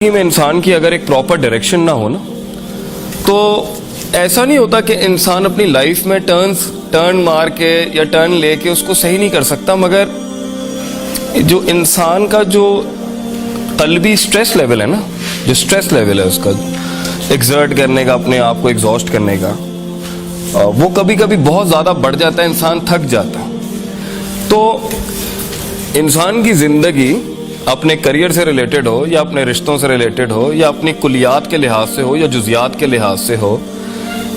میں انسان کی اگر ایک پراپر ڈائریکشن نہ ہو نا تو ایسا نہیں ہوتا کہ انسان اپنی لائف میں ٹرن مار کے یا ٹرن لے کے اس کو صحیح نہیں کر سکتا، مگر جو انسان کا جو قلبی سٹریس لیول ہے نا، جو سٹریس لیول ہے اس کا ایگزرٹ کرنے کا، اپنے آپ کو ایگزاسٹ کرنے کا، وہ کبھی کبھی بہت زیادہ بڑھ جاتا ہے، انسان تھک جاتا ہے۔ تو انسان کی زندگی اپنے کریئر سے ریلیٹڈ ہو یا اپنے رشتوں سے ریلیٹڈ ہو یا اپنی کلیات کے لحاظ سے ہو یا جزیات کے لحاظ سے ہو،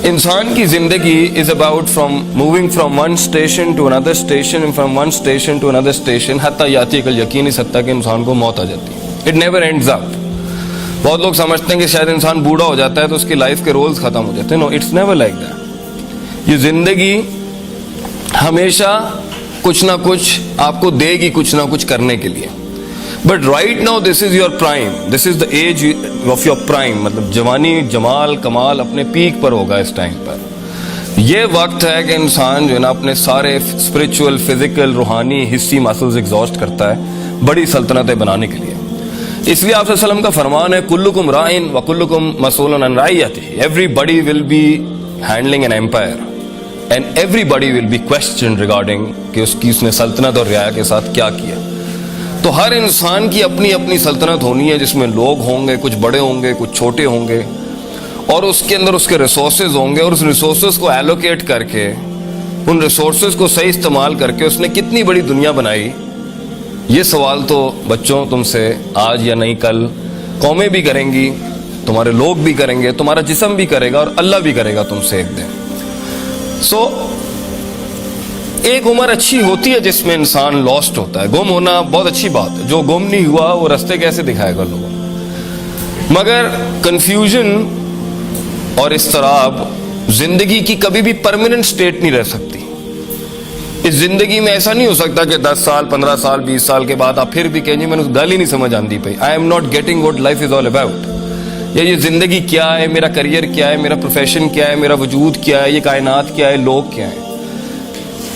انسان کی زندگی is about moving from one station to another station, from one station to another station, حتیٰ یاتی کل یقین اس حد تک کہ انسان کو موت آ جاتی ہے۔ It never ends up. بہت لوگ سمجھتے ہیں کہ شاید انسان بوڑھا ہو جاتا ہے تو اس کی لائف کے رولز ختم ہو جاتے ہیں۔ نو، اٹس نیور لائک دیٹ۔ یہ زندگی ہمیشہ کچھ نہ کچھ آپ کو دے گی، کچھ نہ کچھ کرنے کے لیے۔ But right now this is your prime, this is the age of your prime, مطلب جوانی، جمال، کمال اپنے پیک پر ہوگا اس ٹائم پر۔ یہ وقت ہے کہ انسان جو ہے نا اپنے سارے اسپرچول، فزیکل، روحانی، حسی مسلز ایگزاسٹ کرتا ہے بڑی سلطنتیں بنانے کے لیے۔ اس لیے آپ صلی اللہ علیہ وسلم کا فرمان ہے کلکم رائن وکلکم مسئول عن رعیتہ، everybody will be handling an empire and everybody will be questioned regarding کہ اس نے سلطنت اور رعایا کے ساتھ کیا کیا۔ تو ہر انسان کی اپنی اپنی سلطنت ہونی ہے، جس میں لوگ ہوں گے، کچھ بڑے ہوں گے، کچھ چھوٹے ہوں گے، اور اس کے اندر اس کے ریسورسز ہوں گے، اور اس ریسورسز کو ایلوکیٹ کر کے، ان ریسورسز کو صحیح استعمال کر کے اس نے کتنی بڑی دنیا بنائی۔ یہ سوال تو بچوں تم سے آج یا نہیں کل قومیں بھی کریں گی، تمہارے لوگ بھی کریں گے، تمہارا جسم بھی کرے گا، اور اللہ بھی کرے گا تم سے ایک دن۔ ایک عمر اچھی ہوتی ہے جس میں انسان لاسٹ ہوتا ہے۔ گم ہونا بہت اچھی بات ہے، جو گم نہیں ہوا وہ راستے کیسے دکھائے گا لوگوں کو۔ مگر کنفیوژن اور اضطراب زندگی کی کبھی بھی پرماننٹ سٹیٹ نہیں رہ سکتی۔ اس زندگی میں ایسا نہیں ہو سکتا کہ 10 سال، 15 سال، 20 سال کے بعد آپ پھر بھی کہیں جی میں نے گل ہی نہیں سمجھ آندی پئی، I am not getting what life is all about, یا یہ زندگی کیا ہے، میرا کریئر کیا ہے، میرا پروفیشن کیا ہے، میرا وجود کیا ہے، یہ کائنات کیا ہے، لوگ کیا ہیں۔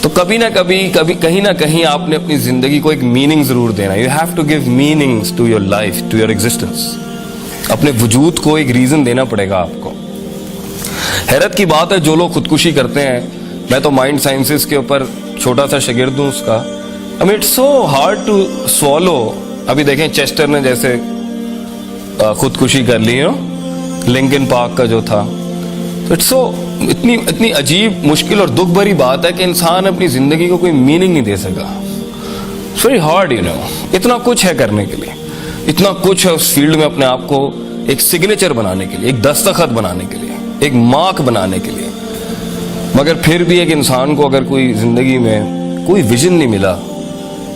تو کبھی نہ کبھی کہیں نہ کہیں آپ نے اپنی زندگی کو ایک میننگ ضرور دینا ہے۔ You have to give meanings to your life, to your existence. اپنے وجود کو ایک ریزن دینا پڑے گا آپ کو۔ حیرت کی بات ہے جو لوگ خودکشی کرتے ہیں، میں تو مائنڈ سائنسز کے اوپر چھوٹا سا شاگرد ہوں اس کا، اٹس سو ہارڈ ٹو سوالو۔ ابھی دیکھیں چیسٹر نے جیسے خودکشی کر لی ہے، لنکن پارک کا جو تھا، اتنی عجیب، مشکل اور دکھ بھری بات ہے کہ انسان اپنی زندگی کو کوئی میننگ نہیں دے سکا۔ اٹس ویری ہارڈ، اتنا کچھ ہے کرنے کے لیے، اتنا کچھ ہے اس فیلڈ میں اپنے آپ کو ایک سگنیچر بنانے کے لیے، ایک دستخط بنانے کے لیے، ایک مارک بنانے کے لیے۔ مگر پھر بھی ایک انسان کو اگر کوئی زندگی میں کوئی ویژن نہیں ملا،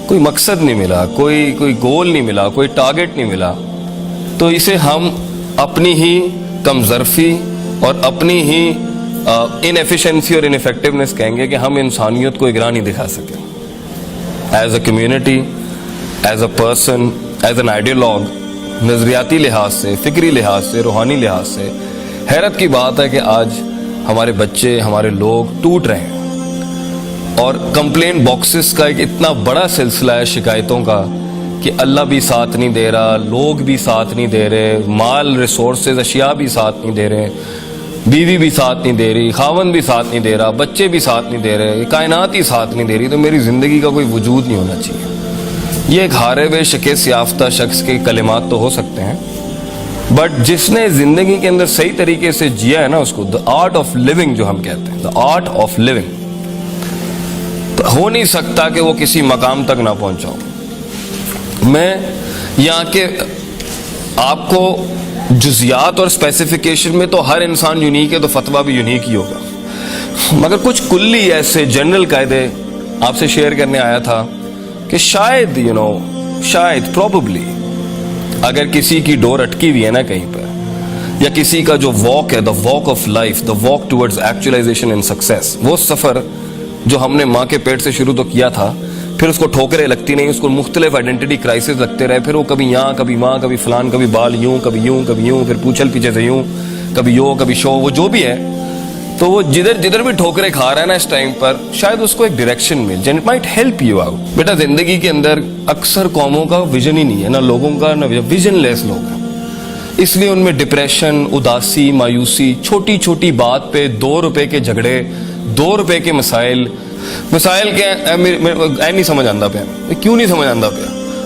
کوئی مقصد نہیں ملا، کوئی گول نہیں ملا، کوئی ٹارگٹ نہیں ملا، تو اسے ہم اپنی ہی کم ظرفی اور اپنی ہی انیفیشنسی اور انیفیکٹونیس کہیں گے کہ ہم انسانیت کو اگرا نہیں دکھا سکے۔ As a community, as a person, as an ideologue, نظریاتی لحاظ سے، فکری لحاظ سے، روحانی لحاظ سے حیرت کی بات ہے کہ آج ہمارے بچے، ہمارے لوگ ٹوٹ رہے ہیں، اور کمپلین باکسز کا ایک اتنا بڑا سلسلہ ہے شکایتوں کا کہ اللہ بھی ساتھ نہیں دے رہا، لوگ بھی ساتھ نہیں دے رہے، مال، ریسورسز، اشیاء بھی ساتھ نہیں دے رہے، بیوی بھی ساتھ نہیں دے رہی، خاوند بھی ساتھ نہیں دے رہا، بچے بھی ساتھ نہیں دے رہے، کائنات ہی ساتھ نہیں دے رہی، تو میری زندگی کا کوئی وجود نہیں ہونا چاہیے۔ یہ ایک ہارے ہوئے شکست یافتہ شخص کے کلمات تو ہو سکتے ہیں، بٹ جس نے زندگی کے اندر صحیح طریقے سے جیا ہے نا، اس کو دا آرٹ آف لیونگ جو ہم کہتے ہیں، دا آرٹ آف لیونگ، تو ہو نہیں سکتا کہ وہ کسی مقام تک نہ پہنچاؤ۔ میں یہاں کے آپ کو جزیات اور اسپیسیفیکیشن میں تو ہر انسان یونیک ہے، تو فتویٰ بھی یونیک ہی ہوگا، مگر کچھ کلی ایسے جنرل قاعدے آپ سے شیئر کرنے آیا تھا کہ شاید شاید پروبیبلی اگر کسی کی ڈور اٹکی ہوئی ہے نا کہیں پر، یا کسی کا جو واک ہے، دا walk of life, the walk towards actualisation and success, وہ سفر جو ہم نے ماں کے پیٹ سے شروع تو کیا تھا، پھر اس کو ٹھوکریں لگتی نہیں، اس کو مختلف آئیڈینٹی کرائسس لگتے رہے، پھر وہ کبھی یہاں، کبھی ماں، کبھی فلان، کبھی بال یوں، کبھی یوں، کبھی یوں، پھر پوچھل پیچھے سے یوں، کبھی یو، کبھی شو، وہ جو بھی ہے، تو وہ جدھر بھی ٹھوکریں کھا رہا ہے نا اس ٹائم پر، شاید اس کو ایک ڈائریکشن مل جائے، it might help you out. بیٹا زندگی کے اندر اکثر قوموں کا ویژن ہی نہیں ہے، نہ لوگوں کا، نہ ویژن لیس لوگ ہیں۔ اس لیے ان میں ڈپریشن, اداسی, مایوسی, چھوٹی چھوٹی بات پہ 2 روپے کے جھگڑے, 2 روپے کے مسائل کیا نہیں سمجھ آتا پیا, کیوں نہیں سمجھ آتا پیا,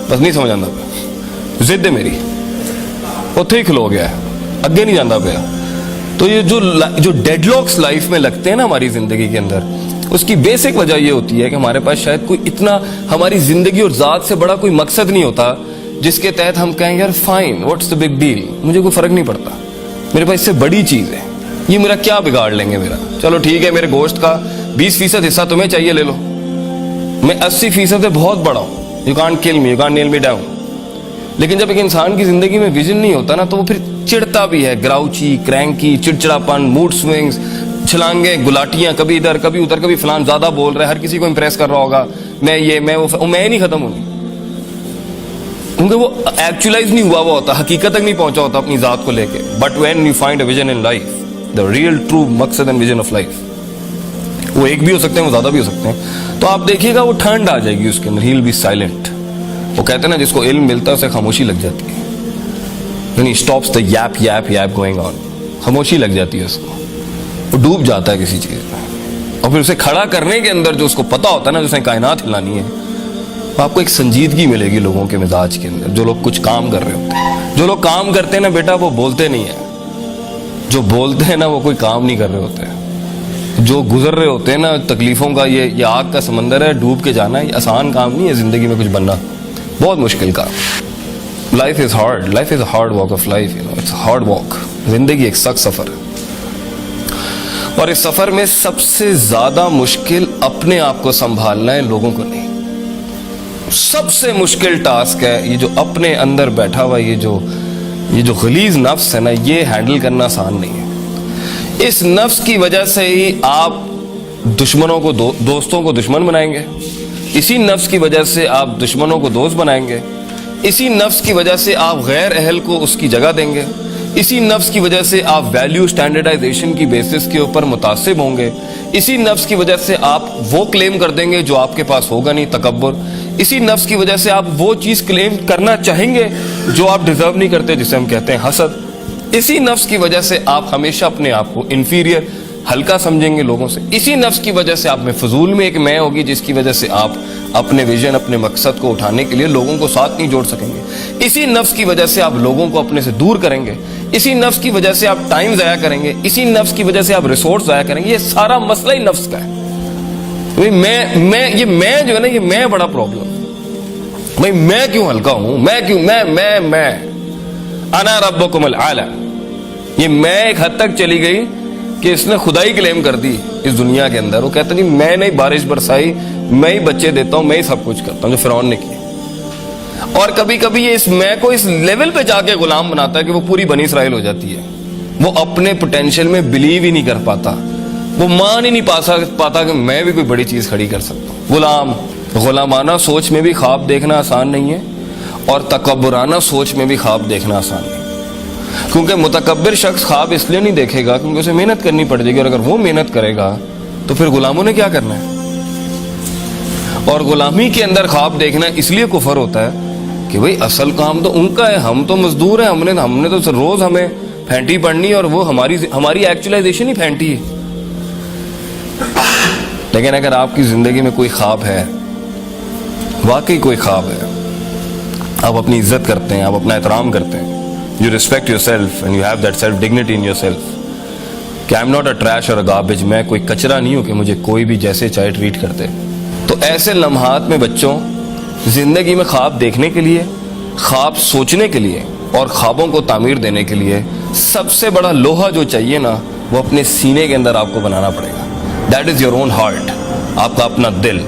بس نہیں سمجھ آتا پیا, ضد ہے میری, اتھے ہی کھلو گیا ہے, اگے نہیں جانا پیا. تو یہ جو ڈیڈ لاکس لائف میں لگتے ہیں نا ہماری زندگی کے اندر, اس کی بیسک وجہ یہ ہوتی ہے کہ ہمارے پاس شاید کوئی اتنا ہماری زندگی اور ذات سے بڑا کوئی مقصد نہیں ہوتا جس کے تحت ہم کہیں یار fine, what's the big deal, مجھے کوئی فرق نہیں پڑتا, میرے پاس اس سے بڑی چیز ہے, یہ میرا کیا بگاڑ لیں گے میرا, چلو ٹھیک ہے میرے گوشت کا 20% حصہ تمہیں چاہیے لے لو, میں 80% سے بہت بڑا ہوں, you can't kill me, you can't nail me down. لیکن جب ایک انسان کی زندگی میں ویژن نہیں ہوتا نا تو وہ پھر چڑھتا بھی ہے, گراؤچی, کرینکی, چڑچڑاپن, موڈ سوئنگز, چھلانگیں, گلاٹیاں, کبھی ادھر کبھی ادھر, کبھی فلان زیادہ بول رہا ہے, ہر کسی کو امپریس کر رہا ہوگا, میں یہ میں وہ, میں نہیں ختم ہونی, کیونکہ وہ ایکچولائز نہیں ہوا ہوتا, حقیقت تک نہیں پہنچا ہوتا اپنی ذات کو لے کے. But when you find a vision in life, the real true مقصد اینڈ ویژن آف لائف, وہ ایک بھی ہو سکتے ہیں, وہ زیادہ بھی ہو سکتے ہیں, تو آپ دیکھیے گا وہ ٹھنڈ آ جائے گی اس کے اندر, ہیل بی سائلنٹ. وہ کہتے ہیں نا جس کو علم ملتا ہے اسے خاموشی لگ جاتی ہے, یعنی stops the yep yep yep going on, خاموشی لگ جاتی ہے اس کو, وہ ڈوب جاتا ہے کسی چیز میں, اور پھر اسے کھڑا کرنے کے اندر جو اس کو پتا ہوتا ہے نا, جس نے کائنات ہلانی ہے, آپ کو ایک سنجیدگی ملے گی لوگوں کے مزاج کے اندر. جو لوگ کچھ کام کر رہے ہوتے ہیں, جو لوگ کام کرتے ہیں نا بیٹا وہ بولتے نہیں ہیں, جو بولتے ہیں نا وہ کوئی کام نہیں کر رہے ہوتے ہیں, جو گزر رہے ہوتے ہیں نا تکلیفوں کا, یہ آگ کا سمندر ہے, ڈوب کے جانا ہے, یہ آسان کام نہیں ہے زندگی میں کچھ بننا, بہت مشکل کام. Life is hard, life is a hard walk of life, it's hard walk. زندگی ایک سخت سفر ہے, اور اس سفر میں سب سے زیادہ مشکل اپنے آپ کو سنبھالنا ہے, لوگوں کو نہیں. سب سے مشکل ٹاسک ہے یہ جو اپنے اندر بیٹھا ہوا یہ جو غلیظ نفس ہے نا, یہ ہینڈل کرنا آسان نہیں ہے. اس نفس کی وجہ سے ہی آپ دشمنوں کو دوستوں کو دشمن بنائیں گے, اسی نفس کی وجہ سے آپ دشمنوں کو دوست بنائیں گے, اسی نفس کی وجہ سے آپ غیر اہل کو اس کی جگہ دیں گے, اسی نفس کی وجہ سے آپ ویلیو سٹینڈرڈائزیشن کی بیسس کے اوپر متعصب ہوں گے, اسی نفس کی وجہ سے آپ وہ کلیم کر دیں گے جو آپ کے پاس ہوگا نہیں, تکبر. اسی نفس کی وجہ سے آپ وہ چیز کلیم کرنا چاہیں گے جو آپ ڈیزرو نہیں کرتے, جسے ہم کہتے ہیں حسد. اسی نفس کی وجہ سے آپ ہمیشہ اپنے آپ کو انفیریئر, ہلکا سمجھیں گے لوگوں سے. اسی نفس کی وجہ سے آپ میں فضول میں ایک میں ہوگی جس کی وجہ سے آپ اپنے ویژن, اپنے مقصد کو اٹھانے کے لیے لوگوں کو ساتھ نہیں جوڑ سکیں گے. اسی نفس کی وجہ سے آپ لوگوں کو اپنے سے دور کریں گے, اسی نفس کی وجہ سے آپ ٹائم ضائع کریں گے, اسی نفس کی وجہ سے آپ ریسورس ضائع کریں گے. یہ سارا مسئلہ ہی نفس کا ہے. میں جو ہے نا, یہ میں بڑا پرابلم. بھائی میں کیوں ہلکا ہوں, میں کیوں میں انا ربکم الاعلی, یہ میں ایک حد تک چلی گئی کہ اس نے خدائی کلیم کر دی اس دنیا کے اندر. وہ کہتا نہیں میں نے بارش برسائی, میں ہی بچے دیتا ہوں, میں ہی سب کچھ کرتا ہوں, جو فرعون نے کیا. اور کبھی کبھی یہ اس میں کو اس لیول پہ جا کے غلام بناتا ہے کہ وہ پوری بنی اسرائیل ہو جاتی ہے. وہ اپنے پوٹینشیل میں بلیو ہی نہیں کر پاتا, وہ مان ہی نہیں پاتا کہ میں بھی کوئی بڑی چیز کھڑی کر سکتا ہوں. غلامانہ سوچ میں بھی خواب دیکھنا آسان نہیں ہے, اور تکبرانہ سوچ میں بھی خواب دیکھنا آسان نہیں. کیونکہ متکبر شخص خواب اس لیے نہیں دیکھے گا کیونکہ اسے محنت کرنی پڑ جائے گی, اور اگر وہ محنت کرے گا تو پھر غلاموں نے کیا کرنا ہے. اور غلامی کے اندر خواب دیکھنا اس لیے کفر ہوتا ہے کہ بھئی اصل کام تو ان کا ہے, ہم تو مزدور ہیں, ہم نے تو روز ہمیں پھینٹی پڑنی, اور وہ ہماری ایکچولائزیشن ہی پھینٹی ہے. لیکن اگر آپ کی زندگی میں کوئی خواب ہے, واقعی کوئی خواب ہے, آپ اپنی عزت کرتے ہیں, آپ اپنا احترام کرتے ہیں, you respect yourself and you have that self dignity in yourself, کہ I'm not a trash or a garbage, میں کوئی کچرا نہیں ہوں کہ مجھے کوئی بھی جیسے چاہے ٹریٹ کرتے. تو ایسے لمحات میں بچوں زندگی میں خواب دیکھنے کے لیے, خواب سوچنے کے لیے, اور خوابوں کو تعمیر دینے کے لیے سب سے بڑا لوہا جو چاہیے نا, وہ اپنے سینے کے اندر آپ کو بنانا پڑے گا. That is your own heart, آپ کا اپنا دل,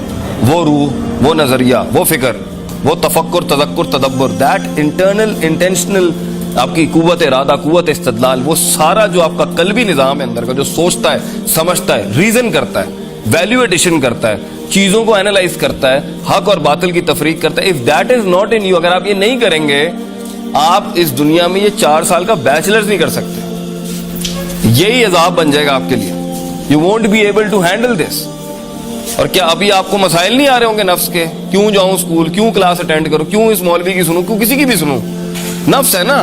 وہ روح, وہ نظریہ, وہ فکر, وہ تفکر, تذکر, تدبر, دیٹ انٹرنل انٹینشنل آپ کی قوت ارادہ, قوت استدلال, وہ سارا جو آپ کا قلبی نظام ہے اندر کا, جو سوچتا ہے, سمجھتا ہے, ریزن کرتا ہے, ویلیو ایڈیشن کرتا ہے, چیزوں کو اینالائز کرتا ہے, حق اور باطل کی تفریق کرتا ہے. If that is not in you, اگر آپ یہ نہیں کریں گے, آپ اس دنیا میں یہ 4 سال کا بیچلرز نہیں کر سکتے. یہی عذاب بن جائے گا آپ کے لیے. You won't be able to handle this. اور کیا ابھی آپ کو مسائل نہیں آ رہے ہوں گے نفس کے, کیوں جاؤں اسکول, کیوں کلاس اٹینڈ کروں, کیوں اس مولوی کی سنوں, کیوں کسی کی بھی سنوں, نفس ہے نا.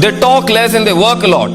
they talk less and they work a lot.